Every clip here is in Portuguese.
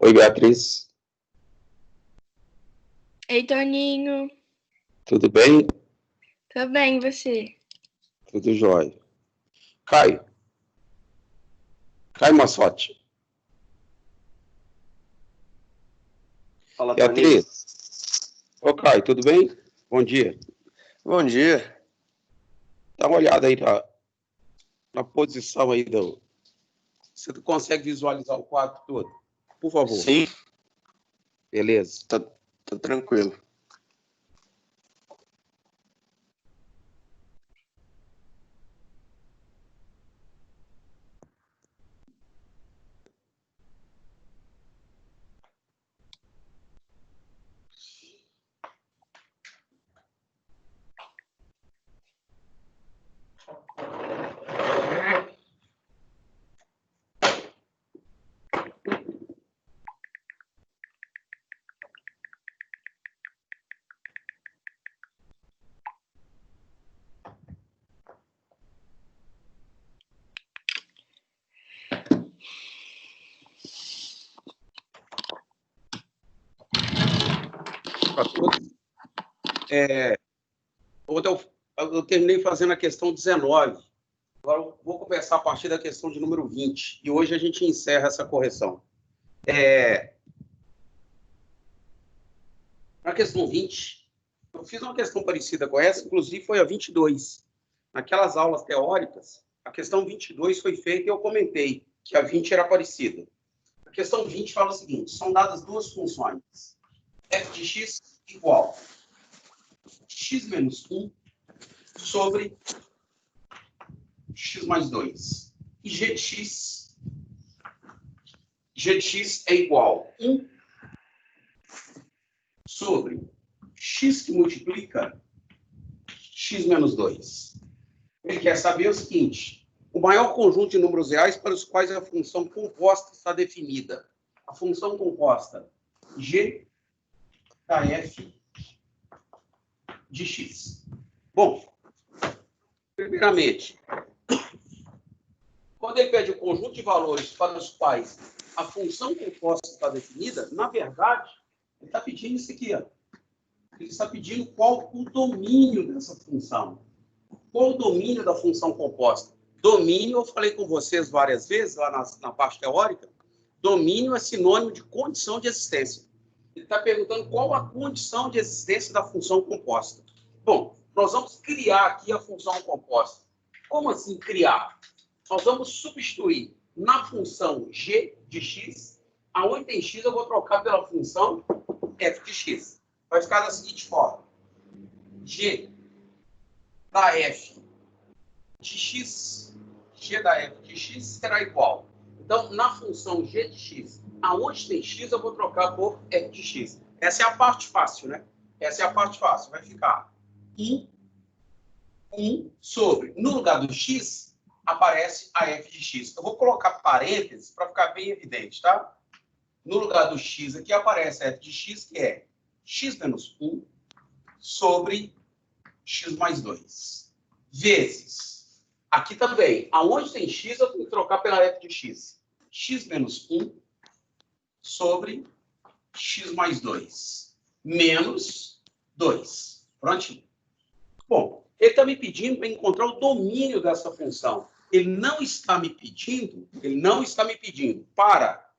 Oi, Beatriz. Ei, Toninho. Tudo bem? Tô bem, e você? Tudo jóia. Caio. Caio Massotti. Fala, Toninho. Beatriz. Ô, Caio, tudo bem? Bom dia. Bom dia. Dá uma olhada aí na posição aí do... Você consegue visualizar o quadro todo? Por favor. Sim, Beleza. tá tranquilo. Para todos. Eu terminei fazendo a questão 19. Agora eu vou começar a partir da questão de número 20. E hoje a gente encerra essa correção. Na questão 20, eu fiz uma questão parecida com essa, inclusive foi a 22. Naquelas aulas teóricas, a questão 22 foi feita e eu comentei que a 20 era parecida. A questão 20 fala o seguinte: são dadas duas funções. F de x igual x menos 1 sobre x mais 2. E g de x é igual a 1 sobre x que multiplica x menos 2. Ele quer saber o seguinte: o maior conjunto de números reais para os quais a função composta está definida. A função composta g da f de x. Bom, primeiramente, quando ele pede o conjunto de valores para os quais a função composta está definida, na verdade, ele está pedindo isso aqui, ó. Ele está pedindo qual o domínio dessa função. Qual o domínio da função composta? Domínio, eu falei com vocês várias vezes, lá na parte teórica, domínio é sinônimo de condição de existência. Ele está perguntando qual a condição de existência da função composta. Bom, nós vamos criar aqui a função composta. Como assim criar? Nós vamos substituir na função g de x, aonde tem x eu vou trocar pela função f de x. Vai ficar da seguinte forma: g da f de x, g da f de x será igual. Então, na função g de x, aonde tem x, eu vou trocar por f de x. Essa é a parte fácil, né? Essa é a parte fácil. Vai ficar 1 sobre, no lugar do x, aparece a f de x. Eu vou colocar parênteses para ficar bem evidente, tá? No lugar do x aqui aparece a f de x, que é x menos 1 sobre x mais 2. Vezes, aqui também, aonde tem x, eu tenho que trocar pela f de x. X menos 1 sobre x mais 2. Menos 2. Prontinho. Bom, ele está me pedindo para encontrar o domínio dessa função. Ele não está me pedindo para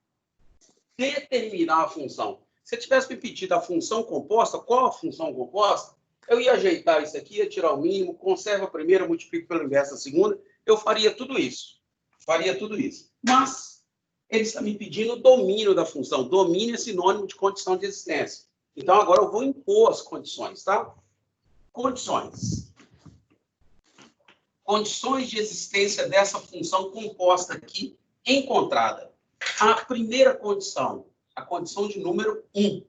determinar a função. Se ele tivesse me pedido a função composta, qual a função composta? Eu ia ajeitar isso aqui, ia tirar o mínimo, conserva a primeira, multiplico pelo inverso a segunda, eu faria tudo isso. Mas ele está me pedindo o domínio da função. Domínio é sinônimo de condição de existência. Então, agora eu vou impor as condições, tá? Condições de existência dessa função composta aqui, encontrada. A primeira condição, a condição de número 1.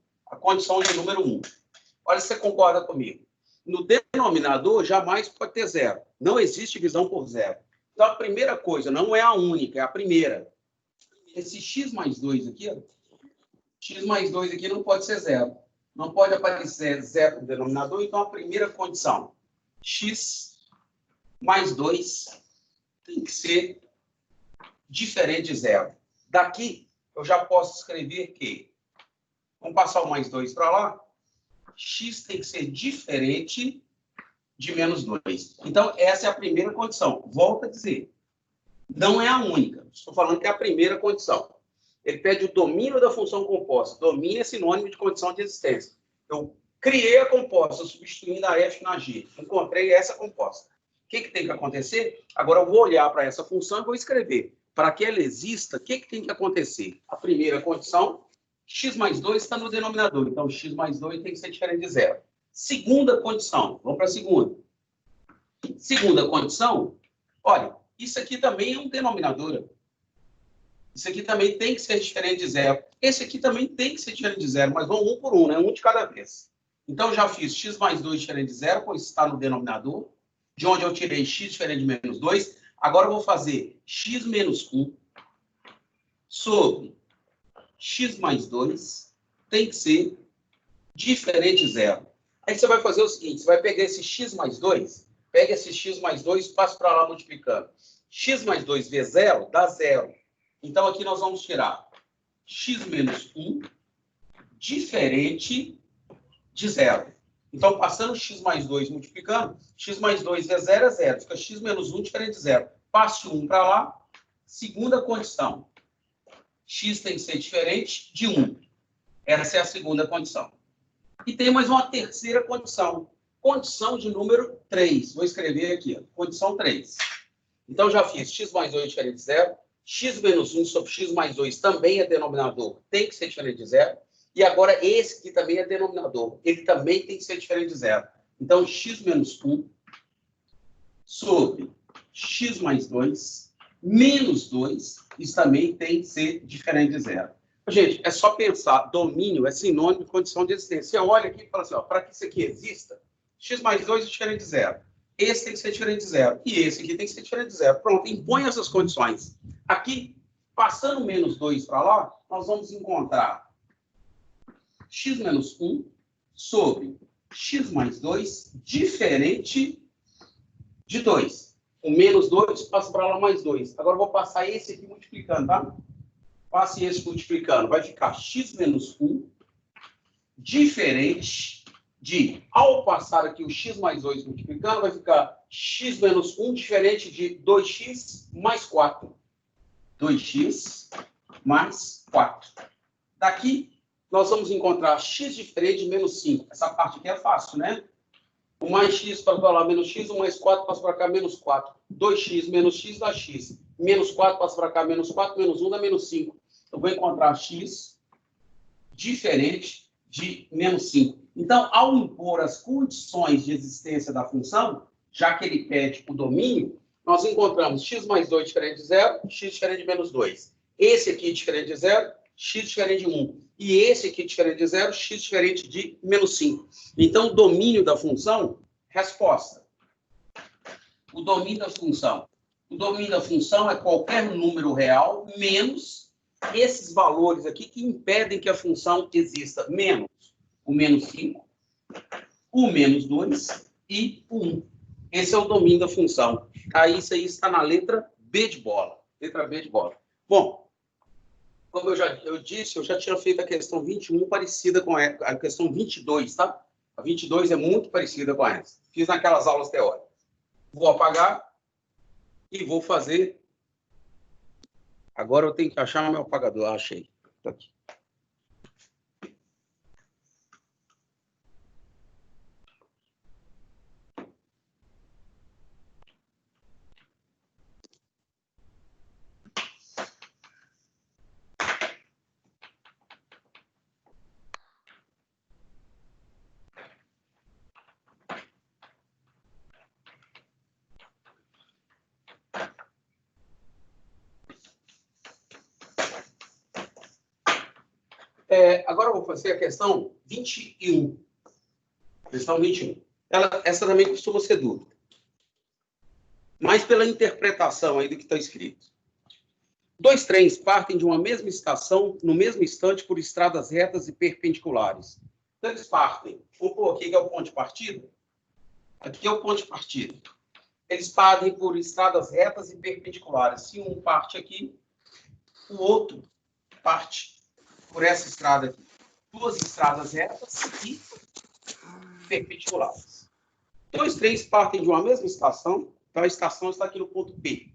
Olha se você concorda comigo. No denominador, jamais pode ter zero. Não existe divisão por zero. Então, a primeira coisa, não é a única, é a primeira. Esse x mais 2 aqui, ó, x mais 2 aqui não pode ser zero. Não pode aparecer zero no denominador, então a primeira condição, x mais 2 tem que ser diferente de zero. Daqui, eu já posso escrever que, vamos passar o mais 2 para lá, x tem que ser diferente de menos 2. Então, essa é a primeira condição. Volto a dizer, não é a única. Estou falando que é a primeira condição. Ele pede o domínio da função composta. Domínio é sinônimo de condição de existência. Eu criei a composta, substituindo a f na g. Encontrei essa composta. O que tem que acontecer? Agora eu vou olhar para essa função e vou escrever. Para que ela exista, o que tem que acontecer? A primeira condição, x mais 2 está no denominador. Então, x mais 2 tem que ser diferente de zero. Segunda condição. Vamos para a segunda. Segunda condição, olha, isso aqui também é um denominador. Isso aqui também tem que ser diferente de zero. Esse aqui também tem que ser diferente de zero, mas vamos um por um, né? Um de cada vez. Então, já fiz x mais 2 diferente de zero, pois está no denominador, de onde eu tirei x diferente de menos 2. Agora, eu vou fazer x menos 1 sobre x mais 2 tem que ser diferente de zero. Aí você vai fazer o seguinte, você vai pegar esse x mais 2, pega esse x mais 2 e passa para lá multiplicando. X mais 2 vezes zero dá zero. Então, aqui nós vamos tirar x menos 1 diferente de zero. Então, passando x mais 2 multiplicando, x mais 2 vezes zero é zero. Fica x menos 1 diferente de zero. Passe 1 para lá. Segunda condição. X tem que ser diferente de 1. Essa é a segunda condição. E tem mais uma terceira condição. Condição de número 3. Vou escrever aqui. Ó. Condição 3. Então, já fiz x mais 2 diferente de zero. X menos 1 sobre x mais 2 também é denominador. Tem que ser diferente de zero. E agora, esse aqui também é denominador. Ele também tem que ser diferente de zero. Então, x menos 1 sobre x mais 2 menos 2, isso também tem que ser diferente de zero. Gente, é só pensar. Domínio é sinônimo de condição de existência. Você olha aqui e fala assim, para que isso aqui exista, x mais 2 é diferente de zero. Esse tem que ser diferente de zero. E esse aqui tem que ser diferente de zero. Pronto, impõe essas condições. Aqui, passando menos 2 para lá, nós vamos encontrar x menos 1 sobre x mais 2 diferente de 2. O menos 2 passa para lá mais 2. Agora eu vou passar esse aqui multiplicando, tá? Passe esse multiplicando. Vai ficar x menos 1 diferente de, ao passar aqui o x mais 2 multiplicando, vai ficar x menos 1 diferente de 2x mais 4. 2x mais 4. Daqui, nós vamos encontrar x diferente de menos 5. Essa parte aqui é fácil, né? O mais x passa para lá, menos x. O mais 4 passa para cá, menos 4. 2x menos x dá x. Menos 4 passa para cá, menos 4. Menos 1 dá menos 5. Eu vou encontrar x diferente de menos 5. Então, ao impor as condições de existência da função, já que ele pede o domínio, nós encontramos x mais 2 diferente de 0, x diferente de menos 2. Esse aqui diferente de 0, x diferente de 1. E esse aqui diferente de 0, x diferente de menos 5. Então, o domínio da função, resposta. O domínio da função. O domínio da função é qualquer número real menos esses valores aqui que impedem que a função exista. Menos o menos 5, o menos 2 e o 1. Esse é o domínio da função. Aí, isso aí está na letra B de bola. Letra B de bola. Bom, como eu disse, eu já tinha feito a questão 21 parecida com a questão 22, tá? A 22 é muito parecida com essa. Fiz naquelas aulas teóricas. Vou apagar e vou fazer. Agora eu tenho que achar meu apagador. Achei. Está aqui. Agora eu vou fazer a questão 21. Questão 21. Essa também costuma ser dúvida. Mas pela interpretação aí do que está escrito. 2 trens partem de uma mesma estação no mesmo instante por estradas retas e perpendiculares. Então, eles partem. Vamos pôr aqui que é o ponto de partida. Aqui é o ponto de partida. Eles partem por estradas retas e perpendiculares. Se um parte aqui, o outro parte por essa estrada aqui. Duas estradas retas e perpendiculares. Dois trens partem de uma mesma estação, então a estação está aqui no ponto P.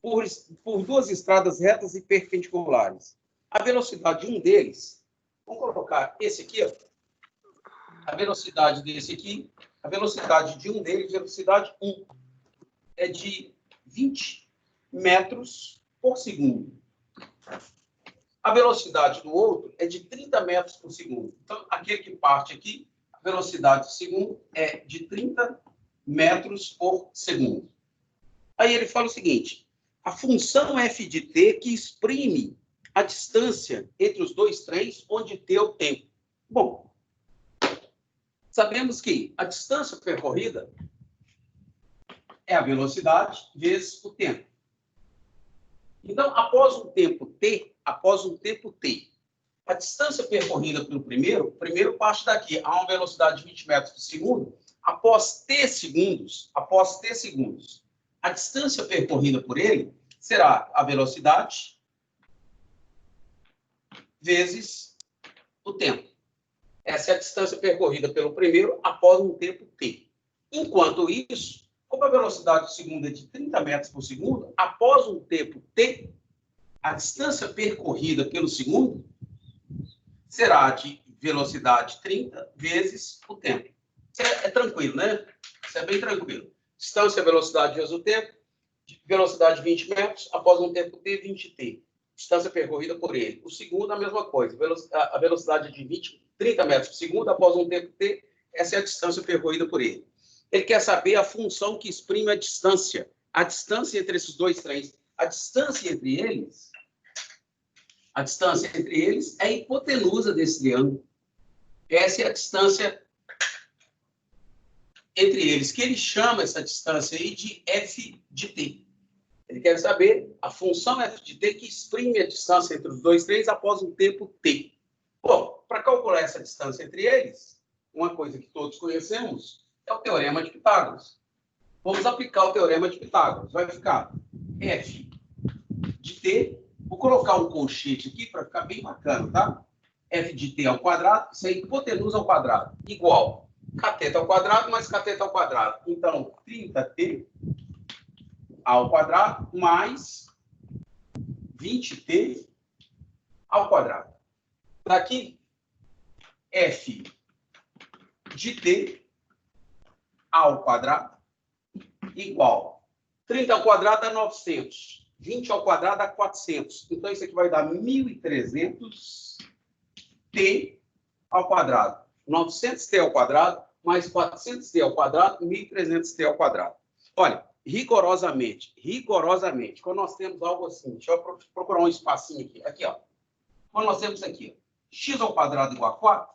Por duas estradas retas e perpendiculares. A velocidade de um deles, vamos colocar esse aqui, ó, a velocidade desse aqui, a velocidade de um deles, velocidade 1, é de 20 metros por segundo. A velocidade do outro é de 30 metros por segundo. Então, aquele que parte aqui, a velocidade do segundo é de 30 metros por segundo. Aí ele fala o seguinte, a função f de t que exprime a distância entre os dois trens, onde t é o tempo. Bom, sabemos que a distância percorrida é a velocidade vezes o tempo. Então, após um tempo t, a distância percorrida pelo primeiro parte daqui a uma velocidade de 20 metros por segundo, após t segundos, a distância percorrida por ele será a velocidade vezes o tempo. Essa é a distância percorrida pelo primeiro após um tempo t. Enquanto isso, como a velocidade do segundo é de 30 metros por segundo, após um tempo t, a distância percorrida pelo segundo será de velocidade 30 vezes o tempo. Isso é tranquilo, né? Isso é bem tranquilo. Distância, velocidade vezes o tempo, velocidade 20 metros, após um tempo t, 20t. Distância percorrida por ele. O segundo, a mesma coisa. A velocidade de 30 metros por segundo, após um tempo t, essa é a distância percorrida por ele. Ele quer saber a função que exprime a distância entre esses dois trens. A distância entre eles é a hipotenusa desse triângulo. Essa é a distância entre eles, que ele chama essa distância aí de f de t. Ele quer saber a função f de t que exprime a distância entre os dois trens após um tempo t. Bom, para calcular essa distância entre eles, uma coisa que todos conhecemos é o teorema de Pitágoras. Vamos aplicar o teorema de Pitágoras. Vai ficar f de t. Vou colocar um colchete aqui para ficar bem bacana, tá? F de t ao quadrado, isso é hipotenusa ao quadrado, igual cateto ao quadrado mais cateto ao quadrado. Então, 30t ao quadrado mais 20t ao quadrado. Daqui, f de t ao quadrado igual 30 ao quadrado dá 900. 20 ao quadrado dá 400. Então, isso aqui vai dar 1.300t ao quadrado. 900t ao quadrado, mais 400t ao quadrado, 1.300t ao quadrado. Olha, rigorosamente, quando nós temos algo assim, deixa eu procurar um espacinho aqui. Aqui, ó. Quando nós temos aqui, ó, x ao quadrado igual a 4,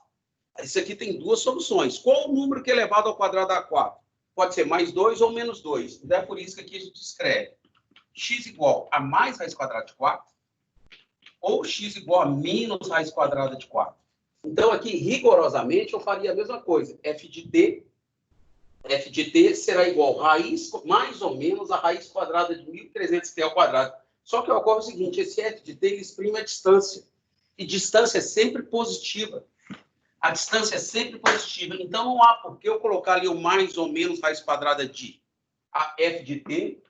isso aqui tem duas soluções. Qual o número que é elevado ao quadrado a 4? Pode ser mais 2 ou menos 2. Então, é por isso que aqui a gente escreve x igual a mais raiz quadrada de 4 ou x igual a menos raiz quadrada de 4. Então, aqui, rigorosamente, eu faria a mesma coisa. F de t será igual a raiz, mais ou menos a raiz quadrada de 1.300t ao quadrado. Só que ocorre o seguinte, esse f de t ele exprime a distância. E distância é sempre positiva. A distância é sempre positiva. Então, não há por que eu colocar ali o mais ou menos raiz quadrada de. A f de t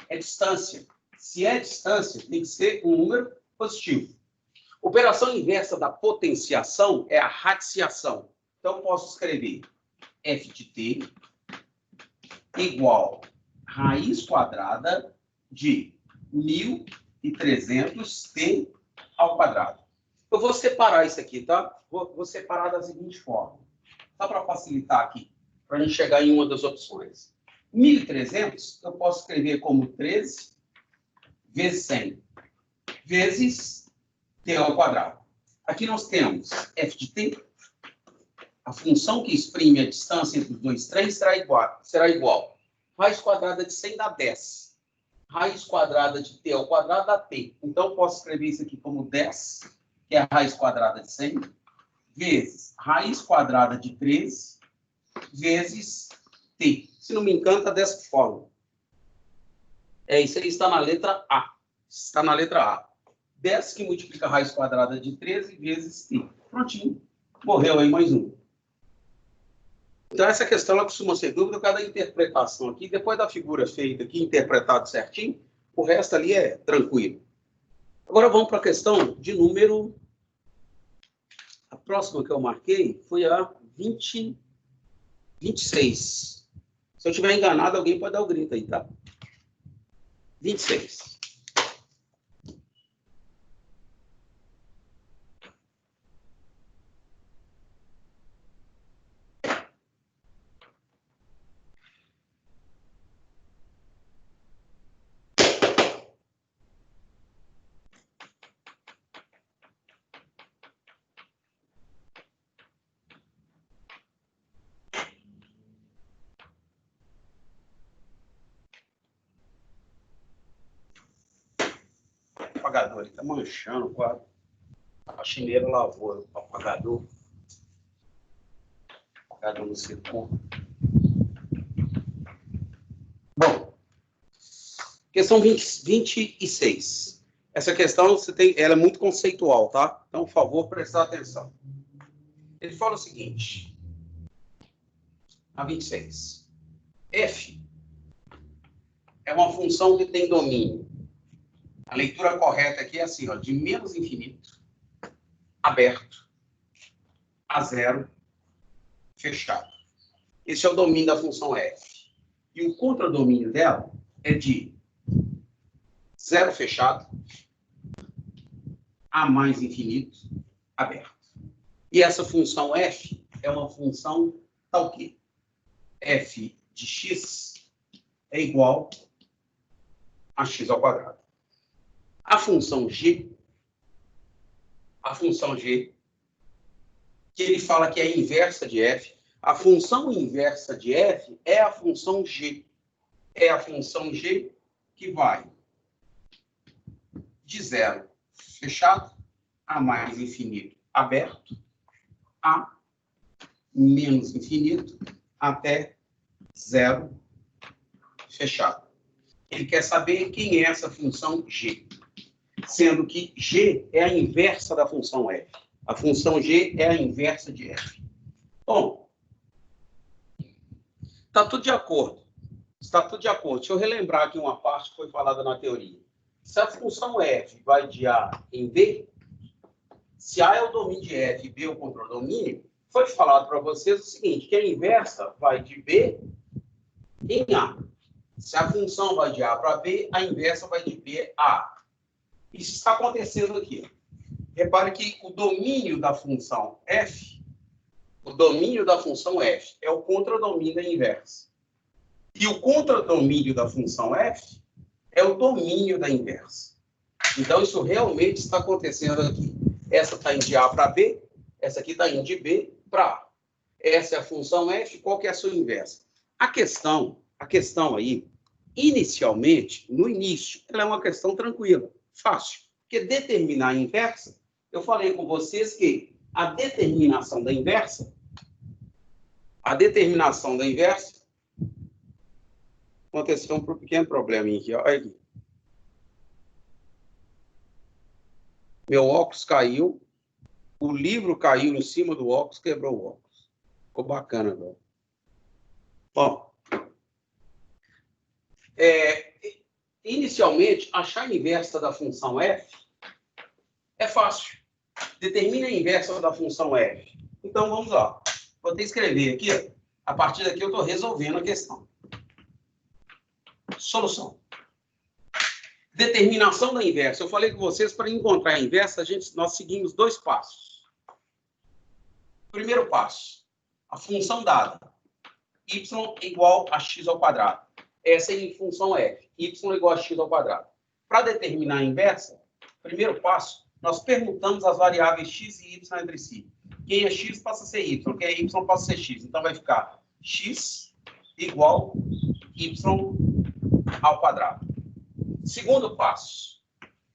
é distância. Se é distância, tem que ser um número positivo. Operação inversa da potenciação é a radiciação. Então, eu posso escrever f de t igual a raiz quadrada de 1.300t ao quadrado. Eu vou separar isso aqui, tá? Vou separar da seguinte forma. Só para facilitar aqui, para a gente chegar em uma das opções. 1.300 eu posso escrever como 13 vezes 100 vezes t ao quadrado. Aqui nós temos f de t, a função que exprime a distância entre os dois trens será igual. Raiz quadrada de 100 dá 10. Raiz quadrada de t ao quadrado dá t. Então, eu posso escrever isso aqui como 10, que é a raiz quadrada de 100, vezes raiz quadrada de 13, vezes t. Se não me engano, está dessa forma. Isso aí está na letra A. Está na letra A. 10 que multiplica a raiz quadrada de 13 vezes π. Prontinho. Morreu aí mais um. Então, essa questão ela costuma ser dúvida por causa da interpretação aqui. Depois da figura feita aqui, interpretado certinho, o resto ali é tranquilo. Agora vamos para a questão de número... A próxima que eu marquei foi a 26. Se eu estiver enganado, alguém pode dar o grito aí, tá? 26. O apagador, ele está manchando o quadro. A chineira lavou o apagador. O apagador não secou. Bom, questão 26. Essa questão ela é muito conceitual, tá? Então, por favor, prestar atenção. Ele fala o seguinte. A 26. F é uma função que tem domínio. A leitura correta aqui é assim, ó, de menos infinito, aberto, a zero, fechado. Esse é o domínio da função f. E o contradomínio dela é de zero fechado, a mais infinito, aberto. E essa função f é uma função tal que f de x é igual a x ao quadrado. A função g, que ele fala que é a inversa de f, a função inversa de f é a função g. É a função g que vai de zero fechado, a mais infinito aberto, a menos infinito, até zero fechado. Ele quer saber quem é essa função g. Sendo que g é a inversa da função f. A função g é a inversa de f. Bom, está tudo de acordo. Está tudo de acordo. Deixa eu relembrar aqui uma parte que foi falada na teoria. Se a função f vai de a em b, se a é o domínio de f e b é o contradomínio, foi falado para vocês o seguinte, que a inversa vai de b em a. Se a função vai de a para b, a inversa vai de b a a. Isso está acontecendo aqui. Repare que o domínio da função f, é o contradomínio da inversa. E o contradomínio da função f é o domínio da inversa. Então, isso realmente está acontecendo aqui. Essa está indo de a para b, essa aqui está indo de b para a. Essa é a função f, qual que é a sua inversa? A questão aí, inicialmente, no início, ela é uma questão tranquila. Fácil, porque determinar a inversa, eu falei com vocês que a determinação da inversa, aconteceu um pequeno probleminha aqui, olha aqui. Meu óculos caiu, o livro caiu em cima do óculos, quebrou o óculos. Ficou bacana agora. Bom, inicialmente, achar a inversa da função f é fácil. Determina a inversa da função f. Então, vamos lá. Vou até escrever aqui. A partir daqui, eu estou resolvendo a questão. Solução. Determinação da inversa. Eu falei com vocês, para encontrar a inversa, nós seguimos 2 passos. Primeiro passo. A função dada. Y igual a x ao quadrado. Essa é em função f. Y igual a x ao quadrado. Para determinar a inversa, primeiro passo, nós permutamos as variáveis x e y entre si. Quem é x passa a ser y, quem é y passa a ser x. Então, vai ficar x igual y ao quadrado. Segundo passo.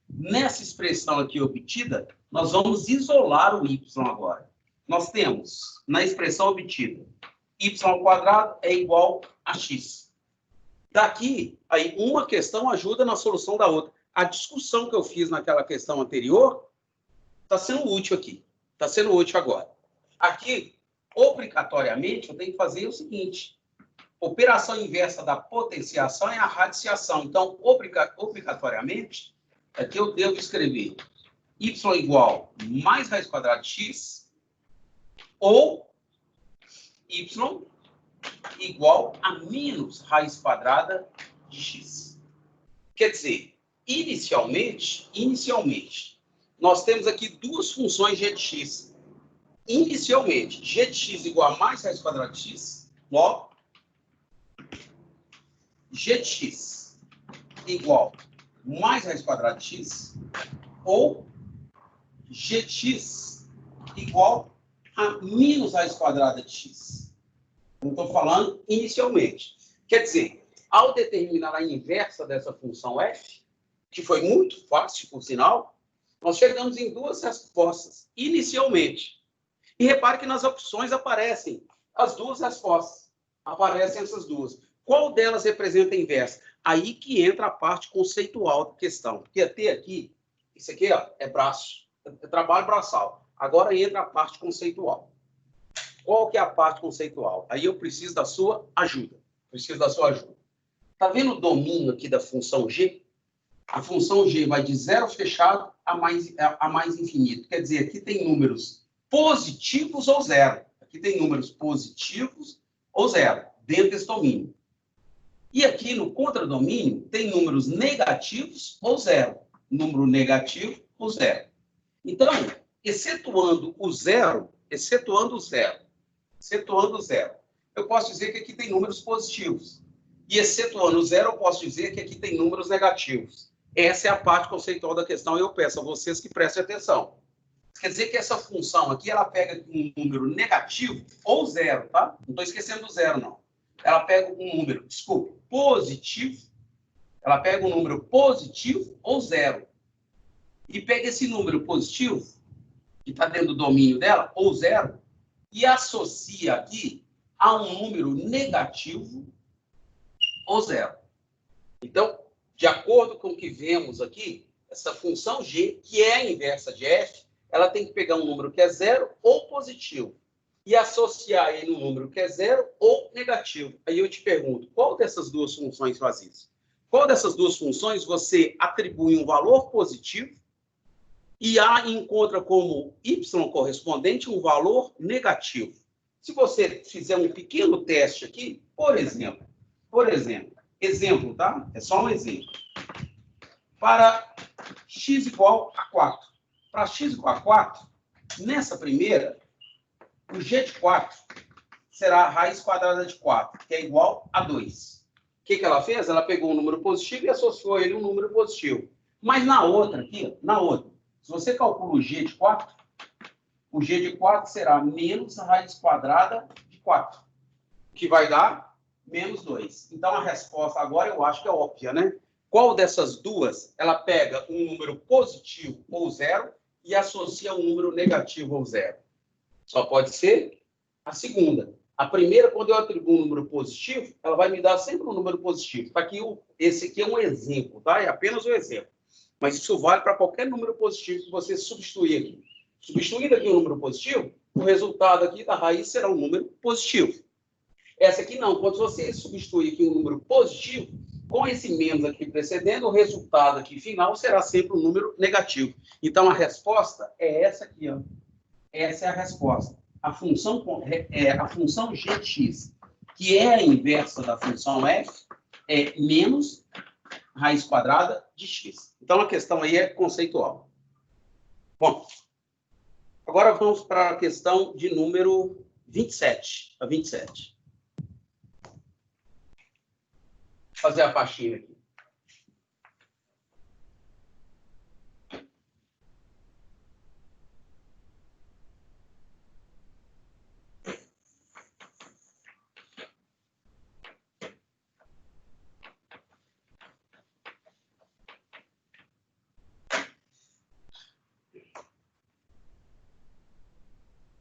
Nessa expressão aqui obtida, nós vamos isolar o y agora. Nós temos, na expressão obtida, y ao quadrado é igual a x. Daqui, aí, uma questão ajuda na solução da outra. a discussão que eu fiz naquela questão anterior está sendo útil aqui. Está sendo útil agora. Aqui, obrigatoriamente, eu tenho que fazer o seguinte. Operação inversa da potenciação é a radiciação. Então, obrigatoriamente, aqui eu devo escrever y igual mais raiz quadrada de x ou y igual a menos raiz quadrada de x. Quer dizer, inicialmente, nós temos aqui duas funções g de x. Inicialmente, g de x igual a mais raiz quadrada de x, logo, g de x igual a mais raiz quadrada de x, ou g de x igual a menos raiz quadrada de x. Não estou falando inicialmente. Quer dizer, ao determinar a inversa dessa função f, que foi muito fácil, por sinal, nós chegamos em duas respostas, inicialmente. E repare que nas opções aparecem as duas respostas. Aparecem essas duas. Qual delas representa a inversa? Aí que entra a parte conceitual da questão. Porque até aqui, isso aqui ó, é braço, é trabalho braçal. Agora entra a parte conceitual. Qual que é a parte conceitual? Aí eu preciso da sua ajuda. Está vendo o domínio aqui da função g? A função g vai de zero fechado a mais infinito. Quer dizer, aqui tem números positivos ou zero. Aqui tem números positivos ou zero, dentro desse domínio. E aqui no contradomínio tem números negativos ou zero. Número negativo ou zero. Então, excetuando o zero, eu posso dizer que aqui tem números positivos. E excetuando o zero, eu posso dizer que aqui tem números negativos. Essa é a parte conceitual da questão e eu peço a vocês que prestem atenção. Quer dizer que essa função aqui, ela pega um número negativo ou zero, tá? Não estou esquecendo do zero, não. Ela pega um número, positivo. Ela pega um número positivo ou zero. E pega esse número positivo, que está dentro do domínio dela, ou zero, e associa aqui a um número negativo ou zero. Então, de acordo com o que vemos aqui, essa função g, que é a inversa de f, ela tem que pegar um número que é zero ou positivo e associar ele um número que é zero ou negativo. Aí eu te pergunto, qual dessas duas funções faz isso? Qual dessas duas funções você atribui um valor positivo e A encontra como y correspondente um valor negativo? Se você fizer um pequeno teste aqui, por exemplo, tá? É só um exemplo. Para x igual a 4. Para x igual a 4, nessa primeira, o g de 4 será a raiz quadrada de 4, que é igual a 2. O que ela fez? Ela pegou um número positivo e associou ele a um número positivo. Mas na outra aqui, se você calcula o g de 4, o g de 4 será menos a raiz quadrada de 4, que vai dar menos 2. Então, a resposta agora eu acho que é óbvia, né? Qual dessas duas, ela pega um número positivo ou zero e associa um número negativo ou zero? Só pode ser a segunda. A primeira, quando eu atribuo um número positivo, ela vai me dar sempre um número positivo. Tá aqui, esse aqui é um exemplo, tá? É apenas um exemplo. Mas isso vale para qualquer número positivo que você substituir aqui. Substituindo aqui um número positivo, o resultado aqui da raiz será um número positivo. Essa aqui não. Quando você substituir aqui um número positivo, com esse menos aqui precedendo, o resultado aqui final será sempre um número negativo. Então, a resposta é essa aqui, ó. Essa é a resposta. A função g de x, que é a inversa da função f, é menos raiz quadrada de x. Então, a questão aí é conceitual. Bom, agora vamos para a questão de número 27. A 27. Vou fazer a faixinha aqui.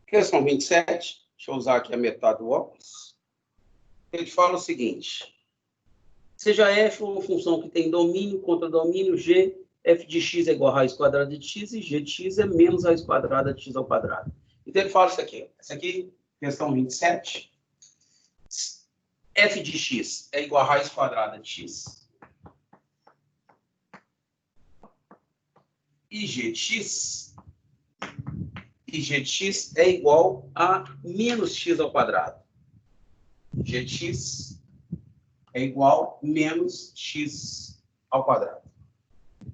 Questão 27, deixa eu usar aqui a metade do óculos. Ele fala o seguinte: seja f uma função que tem domínio contra domínio g f de x é igual a raiz quadrada de x e g de x é menos raiz quadrada de x ao quadrado. Então, ele fala isso aqui. Essa aqui, questão 27. F de x é igual a raiz quadrada de x. E g de x é igual a menos x ao quadrado. G de x é igual a menos x ao quadrado.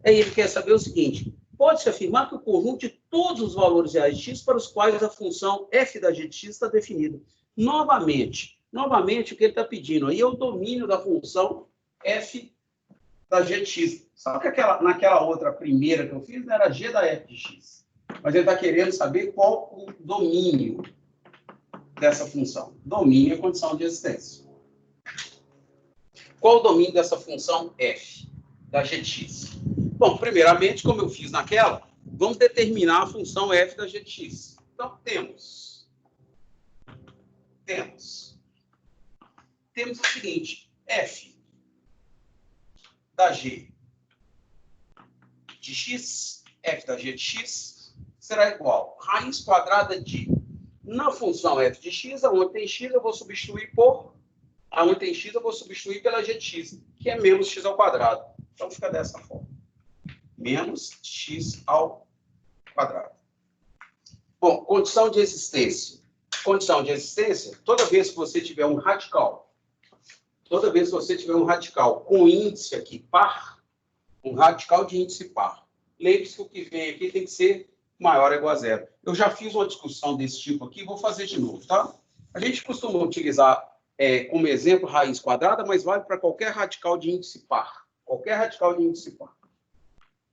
Aí ele quer saber o seguinte: pode-se afirmar que o conjunto de todos os valores reais de x para os quais a função f da g de x está definida. Novamente, o que ele está pedindo aí é o domínio da função f da g de x. Sabe que naquela outra primeira que eu fiz era g da f de x. Mas ele está querendo saber qual o domínio dessa função. Domínio é condição de existência. Qual o domínio dessa função f da g de x? Bom, primeiramente, como eu fiz naquela, vamos determinar a função f da g de x. Então, temos o seguinte: f da g de x, f da g de x, será igual a raiz quadrada de, na função f de x, aonde tem x eu vou substituir pela g de x, que é menos x ao quadrado. Então, fica dessa forma. Menos x ao quadrado. Bom, condição de existência. Condição de existência, toda vez que você tiver um radical, com índice aqui par, um radical de índice par, lembre-se que o que vem aqui tem que ser maior ou igual a zero. Eu já fiz uma discussão desse tipo aqui, vou fazer de novo, tá? A gente costuma utilizar como exemplo raiz quadrada, mas vale para qualquer radical de índice par.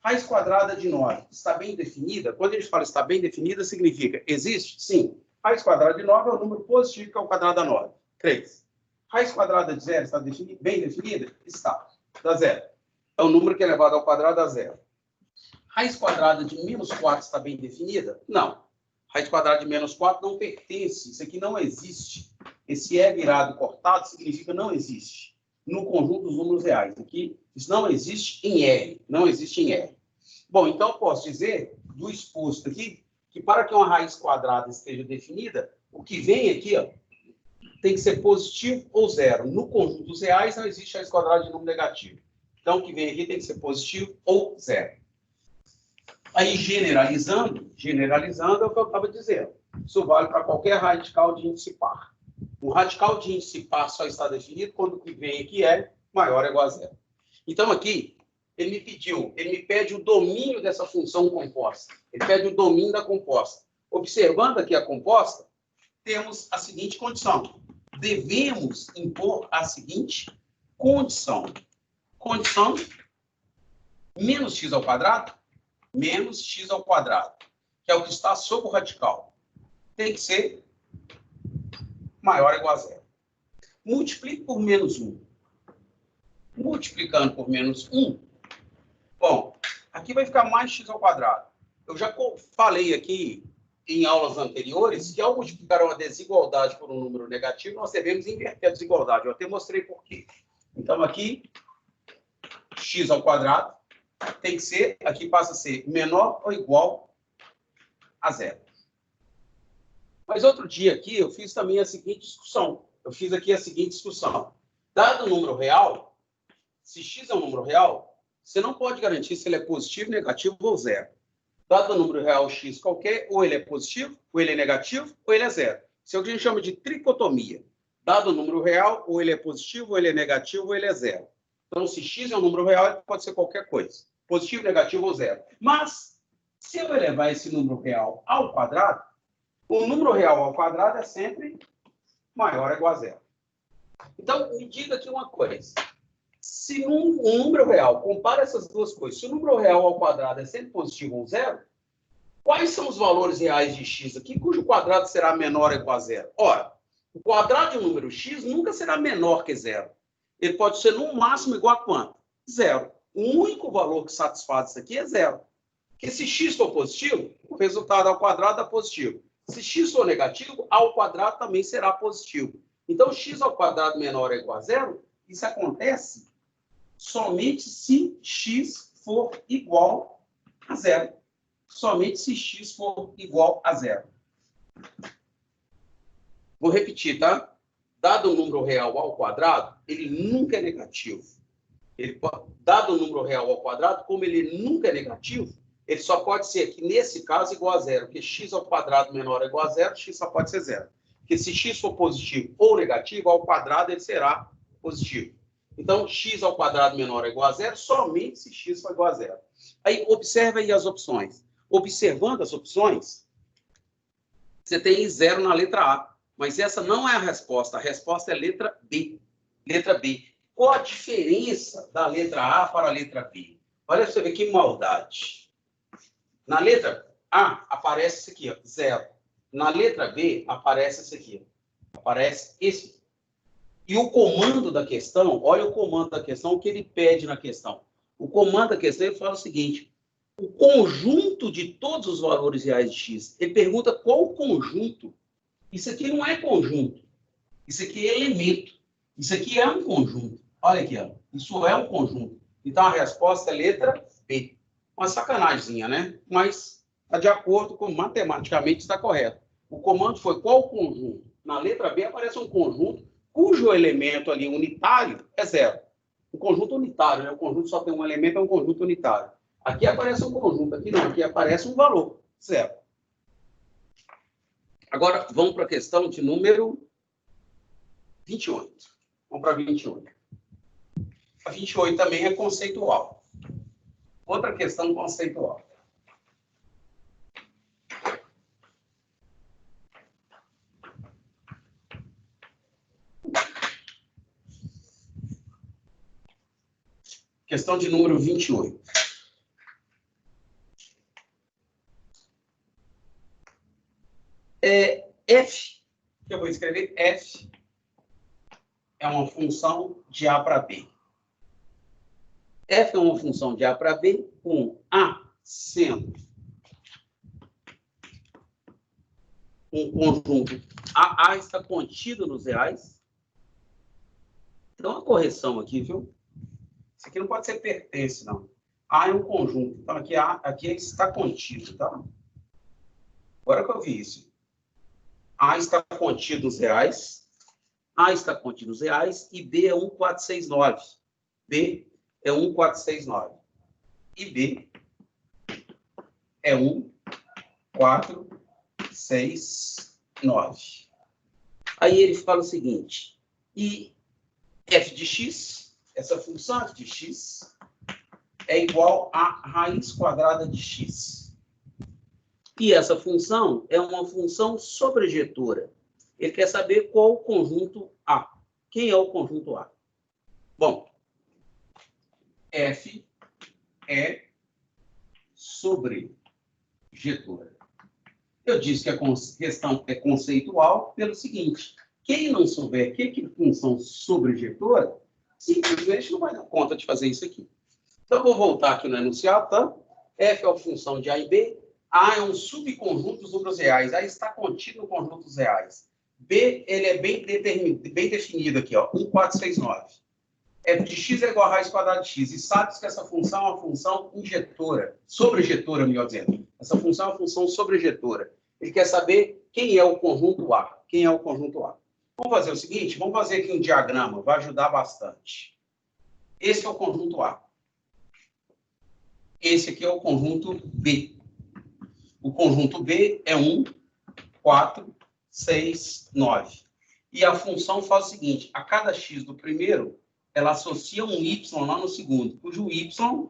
Raiz quadrada de 9 está bem definida? Quando a gente fala está bem definida, significa existe? Sim. Raiz quadrada de 9 é o número positivo, que é o quadrado da 9. 3. Raiz quadrada de 0 está bem definida? Está. Dá 0. É o número que é elevado ao quadrado dá 0. Raiz quadrada de menos 4 está bem definida? Não. Raiz quadrada de menos 4 não pertence. Isso aqui não existe. Esse é virado cortado significa não existe no conjunto dos números reais. Aqui, isso não existe em R. Não existe em R. Bom, então eu posso dizer, do exposto aqui, que para que uma raiz quadrada esteja definida, o que vem aqui, ó, tem que ser positivo ou zero. No conjunto dos reais não existe raiz quadrada de número negativo. Então, o que vem aqui tem que ser positivo ou zero. Aí, generalizando é o que eu estava dizendo. Isso vale para qualquer radical de índice par. O radical de índice par só está definido quando o que vem aqui é maior ou igual a zero. Então, aqui, ele me pede o domínio dessa função composta. Ele pede o domínio da composta. Observando aqui a composta, temos a seguinte condição. Devemos impor a seguinte condição. Condição menos x ao quadrado, que é o que está sob o radical, tem que ser maior ou igual a zero. Multiplique por menos 1. Multiplicando por menos 1, bom, aqui vai ficar mais x ao quadrado. Eu já falei aqui em aulas anteriores que ao multiplicar uma desigualdade por um número negativo, nós devemos inverter a desigualdade. Eu até mostrei por quê. Então, aqui, x ao quadrado tem que ser, aqui passa a ser menor ou igual a zero. Mas outro dia aqui, eu fiz também a seguinte discussão. Dado o número real, se x é um número real, você não pode garantir se ele é positivo, negativo ou zero. Dado o número real x qualquer, ou ele é positivo, ou ele é negativo, ou ele é zero. Isso é o que a gente chama de tricotomia. Dado o número real, ou ele é positivo, ou ele é negativo, ou ele é zero. Então, se x é um número real, ele pode ser qualquer coisa. Positivo, negativo ou zero. Mas, se eu elevar esse número real ao quadrado, o número real ao quadrado é sempre maior ou igual a zero. Então, me diga aqui uma coisa. Se um número real, compara essas duas coisas, se o número real ao quadrado é sempre positivo ou zero, quais são os valores reais de x aqui, cujo quadrado será menor ou igual a zero? Ora, o quadrado de um número x nunca será menor que zero. Ele pode ser, no máximo, igual a quanto? Zero. O único valor que satisfaz isso aqui é zero. Porque se x for positivo, o resultado ao quadrado dá positivo. Se x for negativo, ao quadrado também será positivo. Então, x ao quadrado menor ou igual a zero, isso acontece somente se x for igual a zero. Somente se x for igual a zero. Vou repetir, tá? Dado um número real ao quadrado, ele nunca é negativo. Dado um número real ao quadrado, como ele nunca é negativo, ele só pode ser aqui, nesse caso, igual a zero. Porque x ao quadrado menor é igual a zero, x só pode ser zero. Porque se x for positivo ou negativo, ao quadrado ele será positivo. Então, x ao quadrado menor é igual a zero, somente se x for igual a zero. Aí, observa aí as opções. Observando as opções, você tem zero na letra A. Mas essa não é a resposta é a letra B. Letra B. Qual a diferença da letra A para a letra B? Olha pra você ver que maldade. Na letra A, aparece isso aqui, ó, zero. Na letra B, aparece isso aqui. Ó, aparece esse. E o comando da questão, olha o comando da questão, o que ele pede na questão. O comando da questão, ele fala o seguinte: o conjunto de todos os valores reais de x. Ele pergunta qual o conjunto. Isso aqui não é conjunto. Isso aqui é elemento. Isso aqui é um conjunto. Olha aqui, ó. Isso é um conjunto. Então, a resposta é letra B. Uma sacanagemzinha, né? Mas está de acordo com, matematicamente, está correto. O comando foi qual o conjunto? Na letra B aparece um conjunto cujo elemento ali unitário é zero. Um conjunto unitário, né? O conjunto só tem um elemento, é um conjunto unitário. Aqui aparece um conjunto, aqui não. Aqui aparece um valor, zero. Agora, vamos para a questão de número 28. Vamos para 28. A 28 também é conceitual. Outra questão conceitual. Questão de número 28. F, que eu vou escrever, F é uma função de A para B. F é uma função de A para B, com A sendo um conjunto. A está contido nos reais. Então, uma correção aqui, viu? Isso aqui não pode ser pertence, não. A é um conjunto. Então, aqui ele está contido, tá? Agora que eu vi isso. A está contido nos reais. A está contido nos reais. E B é 1469. B é 1469. E B é 1469. Aí ele fala o seguinte. E f de x, essa função f de x, é igual a raiz quadrada de x. E essa função é uma função sobrejetora. Ele quer saber qual o conjunto A. Quem é o conjunto A? Bom, F é sobrejetora. Eu disse que a questão é conceitual pelo seguinte: quem não souber o que é função sobrejetora, simplesmente não vai dar conta de fazer isso aqui. Então, eu vou voltar aqui no enunciado, tá? F é a função de A e B. A é um subconjunto dos números reais. A está contido no conjunto dos reais. B, ele é bem definido aqui, ó, 1469. F de x é igual a raiz quadrada de x. E sabe que essa função é uma função injetora, sobrejetora, melhor dizendo. Essa função é uma função sobrejetora. Ele quer saber quem é o conjunto A. Quem é o conjunto A? Vamos fazer o seguinte, vamos fazer aqui um diagrama, vai ajudar bastante. Esse é o conjunto A. Esse aqui é o conjunto B. O conjunto B é 1, 4, 6, 9. E a função faz o seguinte, a cada x do primeiro, ela associa um y lá no segundo, cujo y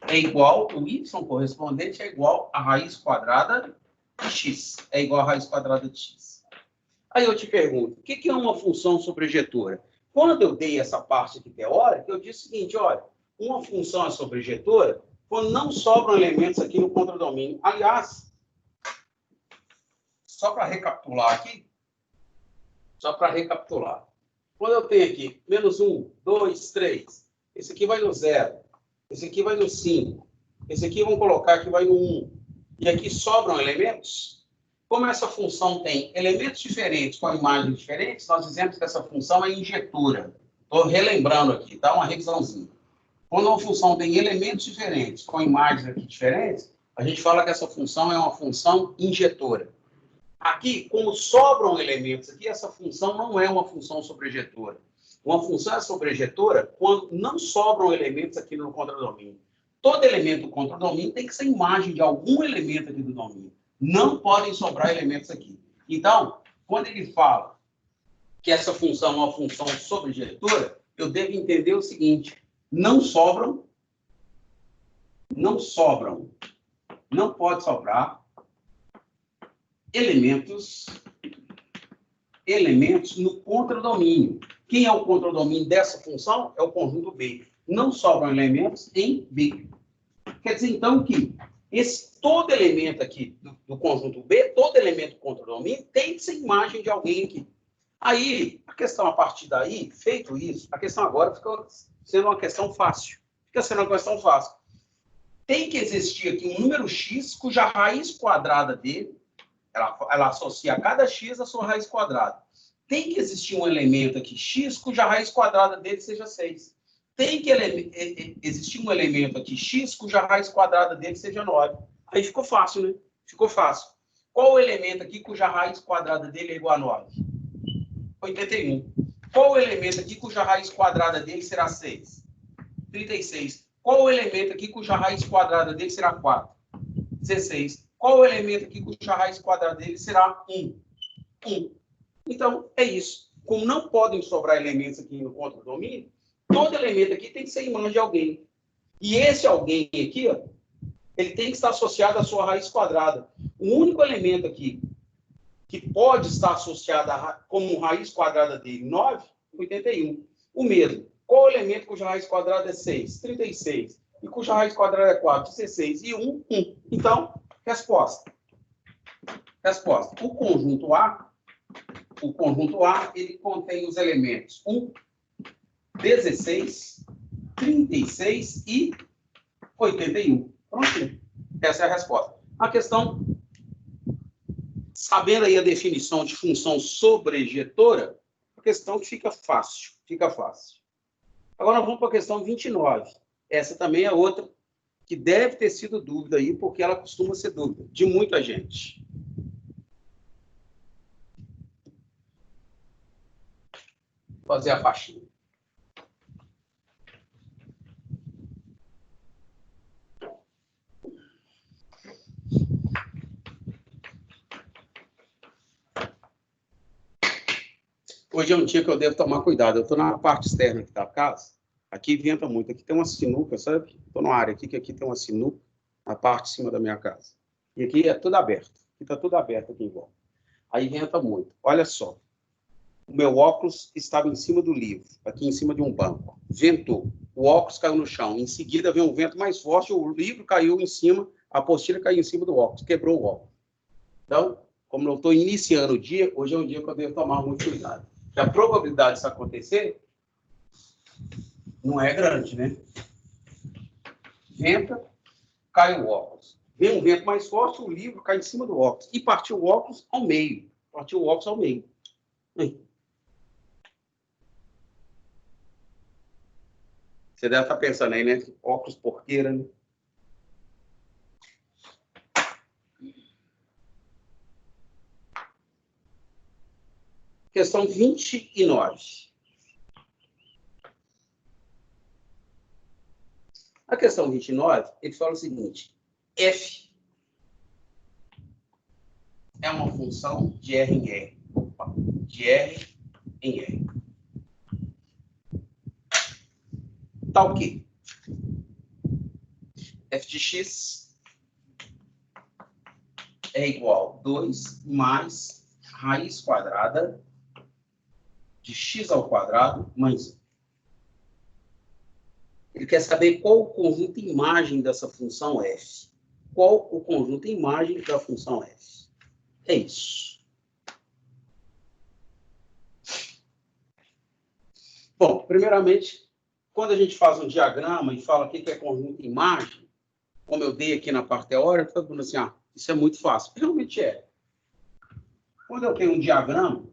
é igual, o y correspondente é igual a raiz quadrada de x. É igual a raiz quadrada de x. Aí eu te pergunto, o que é uma função sobrejetora? Quando eu dei essa parte aqui teórica, eu disse o seguinte, olha, uma função é sobrejetora quando não sobram elementos aqui no contradomínio. Aliás, só para recapitular aqui, quando eu tenho aqui menos 1, 2, 3, esse aqui vai no 0, esse aqui vai no 5, esse aqui vamos colocar que vai no 1, e aqui sobram elementos, como essa função tem elementos diferentes com imagens diferentes, nós dizemos que essa função é injetora. Estou relembrando aqui, tá? Uma revisãozinha. Quando uma função tem elementos diferentes, com imagens aqui diferentes, a gente fala que essa função é uma função injetora. Aqui, como sobram elementos aqui, essa função não é uma função sobrejetora. Uma função é sobrejetora quando não sobram elementos aqui no contradomínio. Todo elemento do contradomínio tem que ser imagem de algum elemento aqui do domínio. Não podem sobrar elementos aqui. Então, quando ele fala que essa função é uma função sobrejetora, eu devo entender o seguinte: não pode sobrar elementos no contradomínio. Quem é o contradomínio dessa função? É o conjunto B. Não sobram elementos em B. Quer dizer, então, que todo elemento aqui do conjunto B, todo elemento do contradomínio, tem que ser imagem de alguém aqui. Aí, a questão a partir daí, feito isso, a questão agora fica sendo uma questão fácil. Fica sendo uma questão fácil. Tem que existir aqui um número x cuja raiz quadrada dele, ela associa a cada x a sua raiz quadrada. Tem que existir um elemento aqui x cuja raiz quadrada dele seja 6. Tem que existir um elemento aqui x cuja raiz quadrada dele seja 9. Aí ficou fácil, né? Ficou fácil. Qual o elemento aqui cuja raiz quadrada dele é igual a 9? 81. Qual o elemento aqui cuja raiz quadrada dele será 6? 36. Qual o elemento aqui cuja raiz quadrada dele será 4? 16. Qual o elemento aqui cuja raiz quadrada dele será 1? 1. Então, é isso. Como não podem sobrar elementos aqui no contradomínio, todo elemento aqui tem que ser imagem de alguém. E esse alguém aqui, ó, ele tem que estar associado à sua raiz quadrada. O único elemento aqui que pode estar associado como raiz quadrada dele, 9, 81. O mesmo. Qual o elemento cuja raiz quadrada é 6? 36. E cuja raiz quadrada é 4? 16. E 1, 1. Então, resposta. Resposta. O conjunto A, ele contém os elementos 1, 16, 36 e 81. Pronto. Essa é a resposta. A questão, sabendo aí a definição de função sobrejetora, a questão fica fácil. Fica fácil. Agora vamos para a questão 29. Essa também é outra que deve ter sido dúvida aí, porque ela costuma ser dúvida de muita gente. Vou fazer a faixinha. Hoje é um dia que eu devo tomar cuidado. Eu estou na parte externa aqui da casa. Aqui venta muito. Aqui tem uma sinuca, sabe? Estou numa área aqui que aqui tem uma sinuca na parte de cima da minha casa. E aqui é tudo aberto. Aqui está tudo aberto aqui em volta. Aí venta muito. Olha só. O meu óculos estava em cima do livro, aqui em cima de um banco. Ventou. O óculos caiu no chão. Em seguida veio um vento mais forte, o livro caiu em cima, a apostila caiu em cima do óculos, quebrou o óculos. Então, como eu estou iniciando o dia, hoje é um dia que eu devo tomar muito cuidado. Porque a probabilidade disso acontecer não é grande, né? Venta, cai o óculos. Vem um vento mais forte, o livro cai em cima do óculos. E partiu o óculos ao meio. Partiu o óculos ao meio. Você deve estar pensando aí, né? Óculos porqueira, né? Questão 29. A questão 29, ele fala o seguinte: f é uma função de R em R. Opa, de R em R. Tá o quê? F de x é igual a 2 mais raiz quadrada de x ao quadrado mais 1. Ele quer saber qual o conjunto imagem dessa função f. Qual o conjunto imagem da função f. É isso. Bom, primeiramente, quando a gente faz um diagrama e fala o que é conjunto imagem, como eu dei aqui na parte teórica, todo mundo assim, isso é muito fácil. Realmente é. Quando eu tenho um diagrama,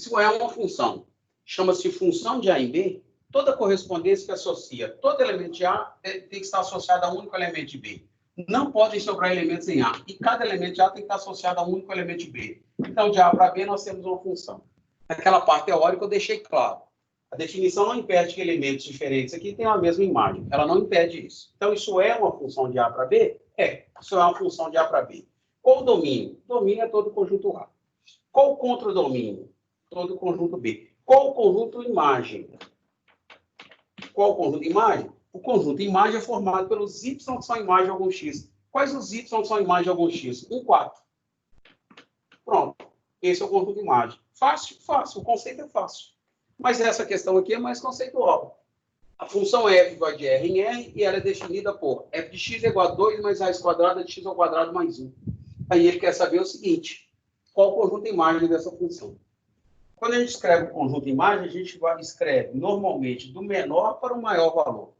Isso é uma função. Chama-se função de A em B. Toda correspondência que associa todo elemento de A tem que estar associado a um único elemento de B. Não podem sobrar elementos em A. E cada elemento de A tem que estar associado a um único elemento de B. Então, de A para B, nós temos uma função. Naquela parte teórica, eu deixei claro. A definição não impede que elementos diferentes aqui tenham a mesma imagem. Ela não impede isso. Então, isso é uma função de A para B? É. Isso é uma função de A para B. Qual o domínio? Domínio é todo o conjunto A. Qual o contradomínio? Todo o conjunto B. Qual o conjunto imagem? Qual o conjunto imagem? O conjunto imagem é formado pelos y que são imagem de algum x. Quais os y que são imagem de algum x? 1, 4. Pronto. Esse é o conjunto imagem. Fácil? Fácil. O conceito é fácil. Mas essa questão aqui é mais conceitual. A função f vai de r em r e ela é definida por f de x é igual a 2 mais raiz quadrada de x ao quadrado mais 1. Aí ele quer saber o seguinte: qual o conjunto imagem dessa função? Quando a gente escreve o conjunto imagem, a gente escreve normalmente do menor para o maior valor.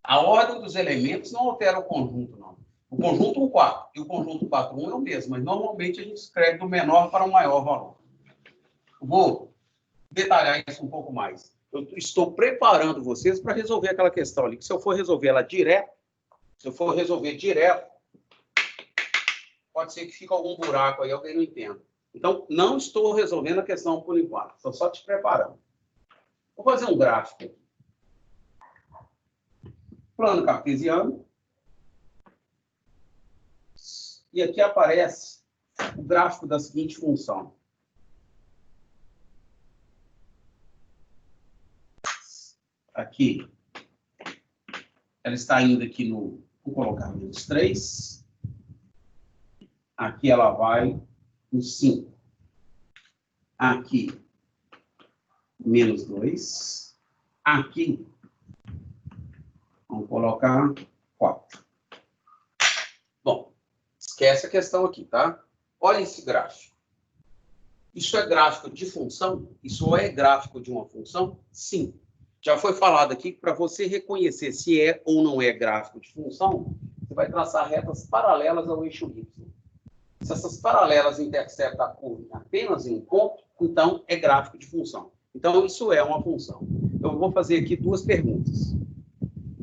A ordem dos elementos não altera o conjunto, não. O conjunto 1, 4 e o conjunto 4, 1 é o mesmo, mas normalmente a gente escreve do menor para o maior valor. Vou detalhar isso um pouco mais. Eu estou preparando vocês para resolver aquela questão ali, que se eu for resolver ela direto, pode ser que fique algum buraco aí, alguém não entenda. Então, não estou resolvendo a questão por enquanto, estou só te preparando. Vou fazer um gráfico. Plano cartesiano. E aqui aparece o gráfico da seguinte função. Aqui, ela está indo aqui no... Vou colocar menos 3. Aqui ela vai no 5. Aqui, menos 2. Aqui, vamos colocar 4. Bom, esquece a questão aqui, tá? Olha esse gráfico. Isso é gráfico de função? Isso é gráfico de uma função? Sim. Já foi falado aqui que para você reconhecer se é ou não é gráfico de função, você vai traçar retas paralelas ao eixo Y. Se essas paralelas interceptam a curva apenas em um ponto, então é gráfico de função. Então, isso é uma função. Eu vou fazer aqui duas perguntas.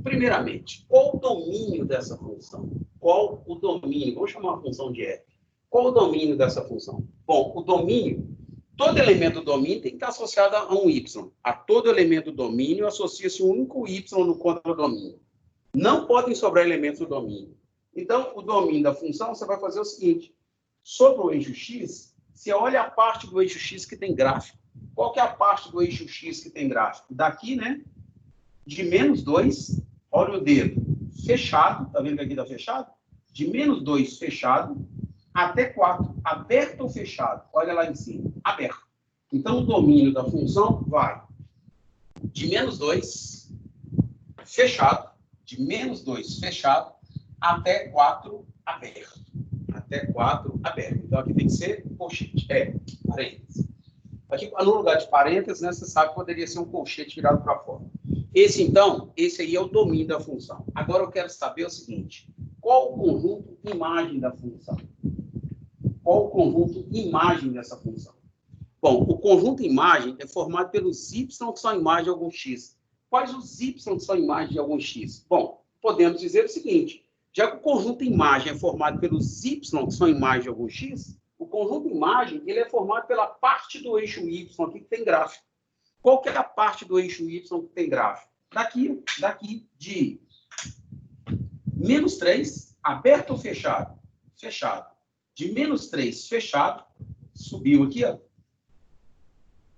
Primeiramente, qual o domínio dessa função? Qual o domínio? Vamos chamar a função de f. Qual o domínio dessa função? Bom, o domínio, todo elemento do domínio tem que estar associado a um y. A todo elemento do domínio associa-se um único y no contradomínio. Não podem sobrar elementos do domínio. Então, o domínio da função, você vai fazer o seguinte. Sobre o eixo x, você olha a parte do eixo x que tem gráfico. Qual que é a parte do eixo x que tem gráfico? Daqui, né? De menos 2, olha o dedo, fechado, tá vendo que aqui está fechado? De menos 2 fechado, até 4, aberto ou fechado? Olha lá em cima, aberto. Então, o domínio da função vai de menos 2, fechado, de menos 2 fechado, até 4 aberto. Até 4 aberto. Então, aqui tem que ser colchete, parênteses. Aqui, no lugar de parênteses, né, você sabe que poderia ser um colchete virado para fora. Esse aí é o domínio da função. Agora eu quero saber o seguinte: qual o conjunto imagem da função? Qual o conjunto imagem dessa função? Bom, o conjunto imagem é formado pelos y que são imagem de algum x. Quais os y que são imagem de algum x? Bom, podemos dizer o seguinte: já que o conjunto imagem é formado pelos y que são imagem de algum x, o conjunto imagem ele é formado pela parte do eixo y aqui que tem gráfico. Qual que é a parte do eixo y que tem gráfico? Daqui de menos 3, aberto ou fechado? Fechado. De menos 3, fechado, subiu aqui, ó,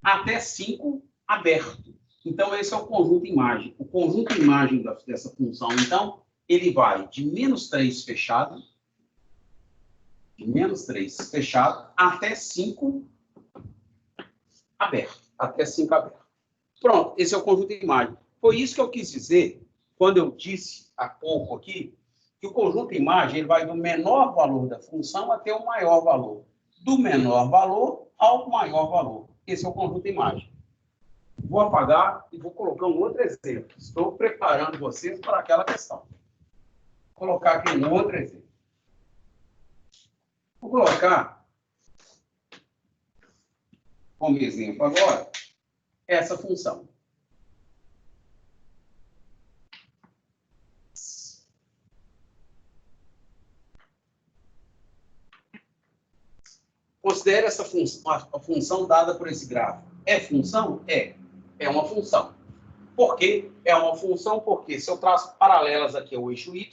até 5, aberto. Então, esse é o conjunto imagem. O conjunto imagem dessa função, então, ele vai de menos 3 fechado, até 5 aberto. Até 5 aberto. Pronto, esse é o conjunto de imagem. Foi isso que eu quis dizer quando eu disse há pouco aqui que o conjunto de imagem ele vai do menor valor da função até o maior valor. Do menor valor ao maior valor. Esse é o conjunto de imagem. Vou apagar e vou colocar um outro exemplo. Estou preparando vocês para aquela questão. Vou colocar aqui um outro exemplo. Vou colocar como exemplo agora, essa função. Considere essa função, a função dada por esse gráfico. É função? É. É uma função. Por quê? É uma função porque se eu traço paralelas aqui ao eixo Y,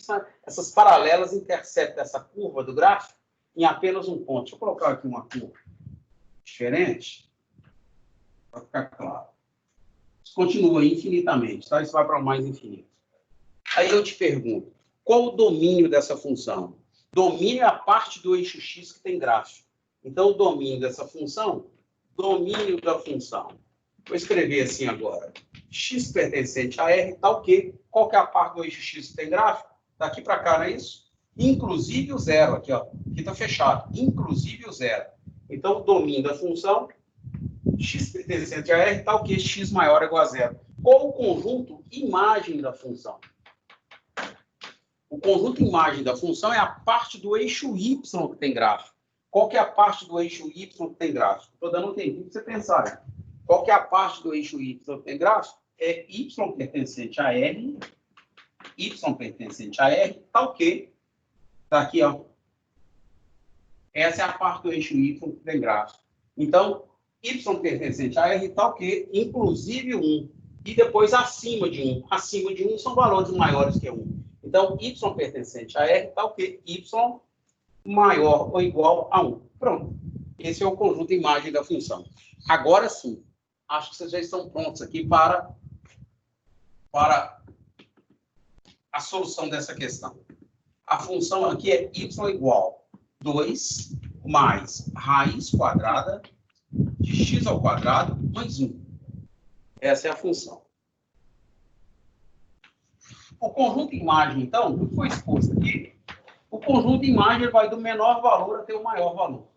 essas paralelas interceptam essa curva do gráfico em apenas um ponto. Deixa eu colocar aqui uma curva diferente, para ficar claro. Isso continua infinitamente, tá? Isso vai para o mais infinito. Aí eu te pergunto, qual o domínio dessa função? Domínio é a parte do eixo X que tem gráfico. Então, o domínio dessa função, domínio da função. Vou escrever assim agora. X pertencente a R, tal que, qual que é a parte do eixo X que tem gráfico? Daqui para cá, não é isso? Inclusive o zero, aqui, ó. Aqui está fechado. Inclusive o zero. Então, o domínio da função, X pertencente a R, tal que X maior ou igual a zero. Qual o conjunto imagem da função? O conjunto imagem da função é a parte do eixo Y que tem gráfico. Qual que é a parte do eixo Y que tem gráfico? Estou dando um tempinho para você pensar. Qual que é a parte do eixo Y que tem gráfico? É Y pertencente a R, Y pertencente a R, tal que, está aqui, ó. Essa é a parte do eixo Y que tem gráfico. Então, Y pertencente a R, tal que, inclusive 1. E depois acima de 1. Acima de 1 são valores maiores que 1. Então, Y pertencente a R, tal que Y maior ou igual a 1. Pronto. Esse é o conjunto imagem da função. Agora sim, acho que vocês já estão prontos aqui para a solução dessa questão. A função aqui é y igual a 2 mais raiz quadrada de x ao quadrado mais 1. Essa é a função. O conjunto imagem, então, o que foi exposto aqui, o conjunto imagem vai do menor valor até o maior valor.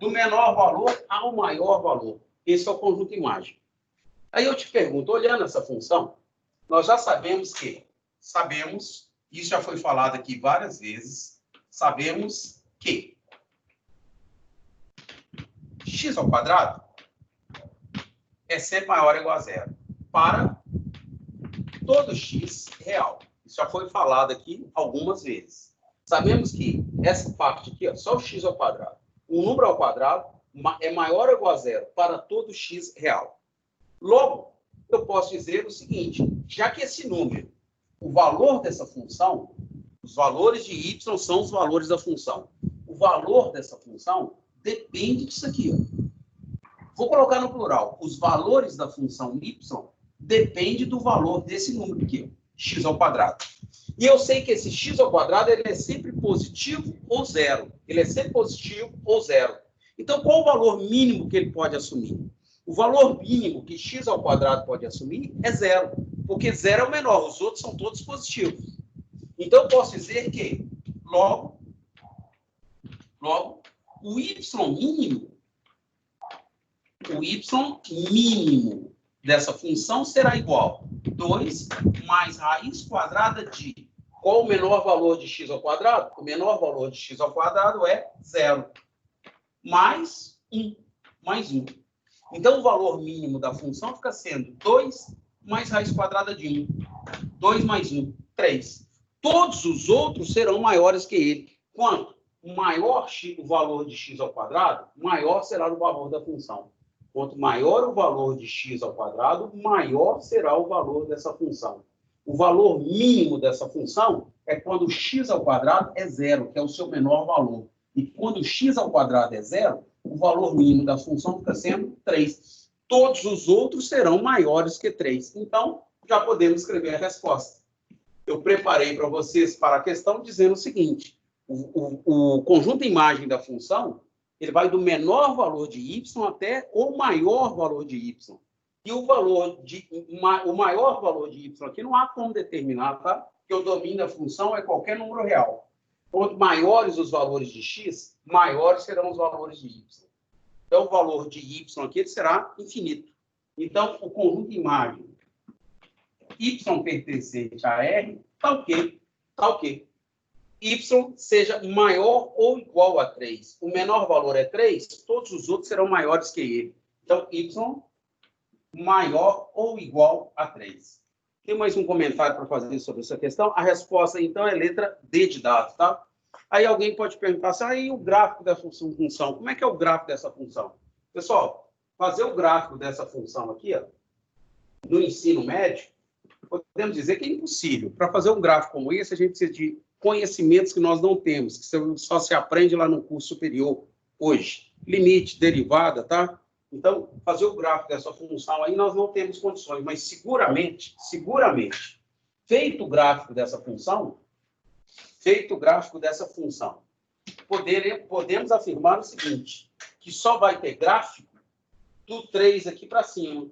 Do menor valor ao maior valor. Esse é o conjunto imagem. Aí eu te pergunto, olhando essa função, nós já sabemos que, isso já foi falado aqui várias vezes, sabemos que x ao quadrado é sempre maior ou igual a zero para todo x real. Isso já foi falado aqui algumas vezes. Sabemos que essa parte aqui, ó, só o x ao quadrado, um número ao quadrado é maior ou igual a zero para todo x real. Logo, eu posso dizer o seguinte, já que esse número, o valor dessa função, os valores de y são os valores da função. O valor dessa função depende disso aqui, ó. Vou colocar no plural. Os valores da função y dependem do valor desse número aqui, ó, x ao quadrado. E eu sei que esse x ao quadrado ele é sempre positivo ou zero. Ele é sempre positivo ou zero. Então, qual o valor mínimo que ele pode assumir? O valor mínimo que x ao quadrado pode assumir é zero. Porque zero é o menor, os outros são todos positivos. Então, eu posso dizer que, logo, o y mínimo dessa função será igual a 2 mais raiz quadrada de... Qual o menor valor de x ao quadrado? O menor valor de x ao quadrado é 0. Mais 1. Mais 1. Então, o valor mínimo da função fica sendo 2 mais raiz quadrada de 1. 2 mais 1, 3. Todos os outros serão maiores que ele. Quanto maior o valor de x ao quadrado, maior será o valor da função. Quanto maior o valor de x ao quadrado, maior será o valor dessa função. O valor mínimo dessa função é quando x ao quadrado é zero, que é o seu menor valor. E quando x ao quadrado é zero, o valor mínimo da função fica sendo 3. Todos os outros serão maiores que 3. Então, já podemos escrever a resposta. Eu preparei para vocês para a questão dizendo o seguinte. O conjunto imagem da função, ele vai do menor valor de y até o maior valor de y. E o maior valor de y aqui não há como determinar, tá? Porque o domínio da função é qualquer número real. Quanto maiores os valores de x, maiores serão os valores de y. Então, o valor de y aqui ele será infinito. Então, o conjunto imagem y pertencente a R, tá ok. Tá ok. y seja maior ou igual a 3. O menor valor é 3, todos os outros serão maiores que ele. Então, y maior ou igual a 3. Tem mais um comentário para fazer sobre essa questão? A resposta, então, é letra D de dado, tá? Aí alguém pode perguntar assim, aí o gráfico dessa função, como é que é o gráfico dessa função? Pessoal, fazer o gráfico dessa função aqui, ó, no ensino médio, podemos dizer que é impossível. Para fazer um gráfico como esse, a gente precisa de conhecimentos que nós não temos, que só se aprende lá no curso superior hoje. Limite, derivada, tá? Então, fazer o gráfico dessa função aí, nós não temos condições, mas seguramente, feito o gráfico dessa função, podemos afirmar o seguinte, que só vai ter gráfico do 3 aqui para cima,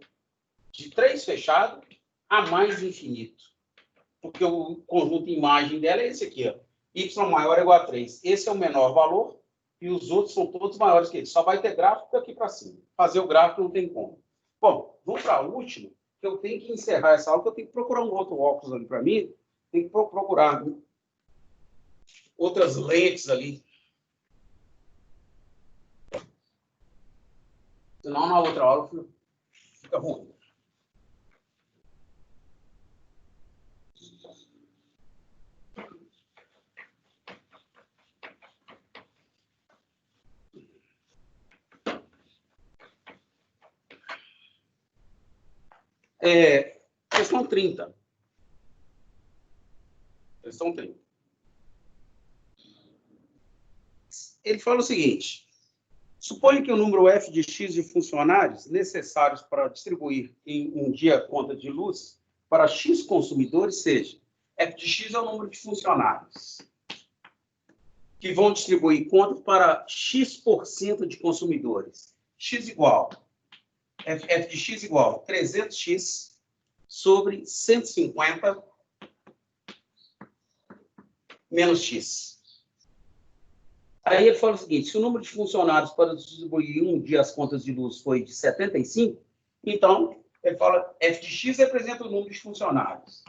de 3 fechado a mais infinito. Porque o conjunto de imagem dela é esse aqui, ó. Y maior ou igual a 3. Esse é o menor valor e os outros são todos maiores que ele. Só vai ter gráfico daqui para cima. Fazer o gráfico não tem como. Bom, vamos para a última, que eu tenho que encerrar essa aula, que eu tenho que procurar um outro óculos ali para mim. Tenho que procurar outras lentes ali. Senão, na outra aula, fica ruim. Questão 30. Questão 30. Ele fala o seguinte: suponha que o número f de x de funcionários necessários para distribuir em um dia a conta de luz para x consumidores seja f de x é o número de funcionários que vão distribuir conta para x% de consumidores. X igual f de x igual 300x sobre 150 menos x. Aí ele fala o seguinte, se o número de funcionários para distribuir um dia as contas de luz foi de 75, então ele fala f de x representa o número de funcionários.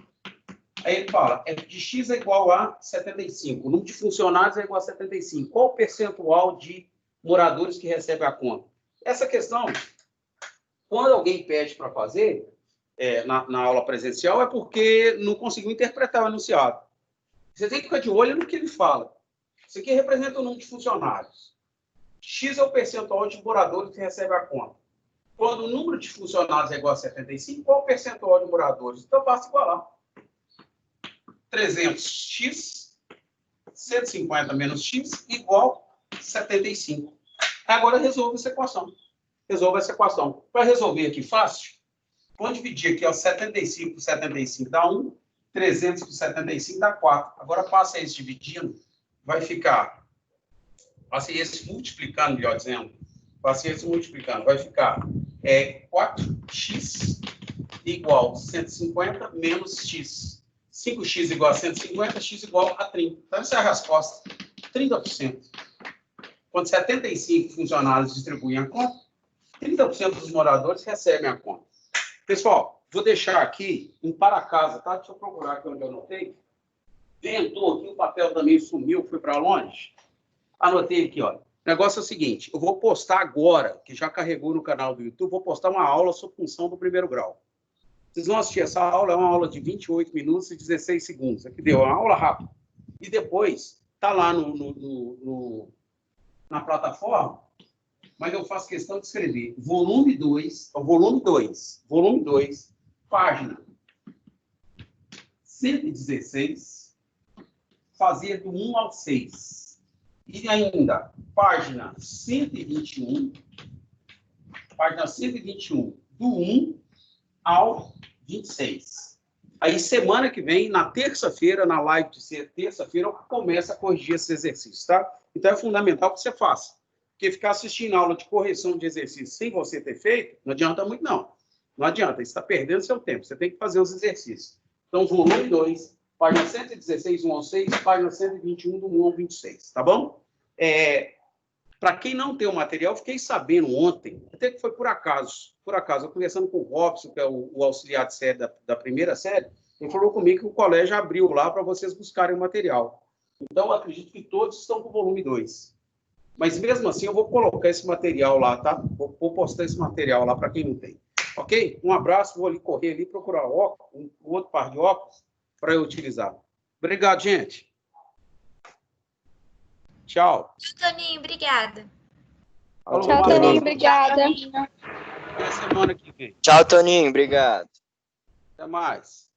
Aí ele fala f de x é igual a 75, o número de funcionários é igual a 75. Qual o percentual de moradores que recebe a conta? Essa questão, quando alguém pede para fazer na aula presencial, é porque não conseguiu interpretar o enunciado. Você tem que ficar de olho no que ele fala. Isso aqui representa o número de funcionários. X é o percentual de moradores que recebe a conta. Quando o número de funcionários é igual a 75, qual o percentual de moradores? Então, basta igualar. 300x, 150 menos x, igual a 75. Agora, resolva essa equação. Para resolver aqui fácil, vamos dividir aqui, ó, 75 por 75 dá 1, 300 por 75 dá 4. Agora, passa esse dividindo, vai ficar, passa esse multiplicando, melhor dizendo, passa esse multiplicando, vai ficar 4x igual a 150 menos x. 5x igual a 150, x igual a 30. Então, essa é a resposta. 30%. Quando 75 funcionários distribuem a conta, 30% dos moradores recebem a conta. Pessoal, vou deixar aqui um para casa, tá? Deixa eu procurar aqui onde eu anotei. Ventou aqui, o papel também sumiu, foi para longe. Anotei aqui, ó. O negócio é o seguinte, eu vou postar agora, que já carregou no canal do YouTube, vou postar uma aula sobre função do primeiro grau. Vocês vão assistir essa aula, é uma aula de 28 minutos e 16 segundos. Aqui deu uma aula rápida. E depois, tá lá na plataforma, mas eu faço questão de escrever volume 2, página 116, fazer do 1 ao 6. E ainda, página 121, do 1 ao 26. Aí, semana que vem, na terça-feira, na live de terça-feira, eu começo a corrigir esses exercícios, tá? Então, é fundamental que você faça. Porque ficar assistindo aula de correção de exercícios sem você ter feito, não adianta muito, não. Não adianta, você está perdendo seu tempo. Você tem que fazer os exercícios. Então, volume 2, página 116, 1 ao 6, página 121, do 1 ao 26, tá bom? Para quem não tem o material, eu fiquei sabendo ontem, até que foi por acaso, eu conversando com o Robson, que é o auxiliar de série da primeira série, ele falou comigo que o colégio abriu lá para vocês buscarem o material. Então, eu acredito que todos estão com o volume 2. Mas, mesmo assim, eu vou colocar esse material lá, tá? Vou postar esse material lá para quem não tem. Ok? Um abraço. Vou ali correr ali procurar óculos, um outro par de óculos para eu utilizar. Obrigado, gente. Tchau, Tchau. Toninho. Obrigada. Falou, Tchau, valeu. Toninho. Obrigada. Até semana que vem. Tchau, Toninho. Obrigado. Até mais.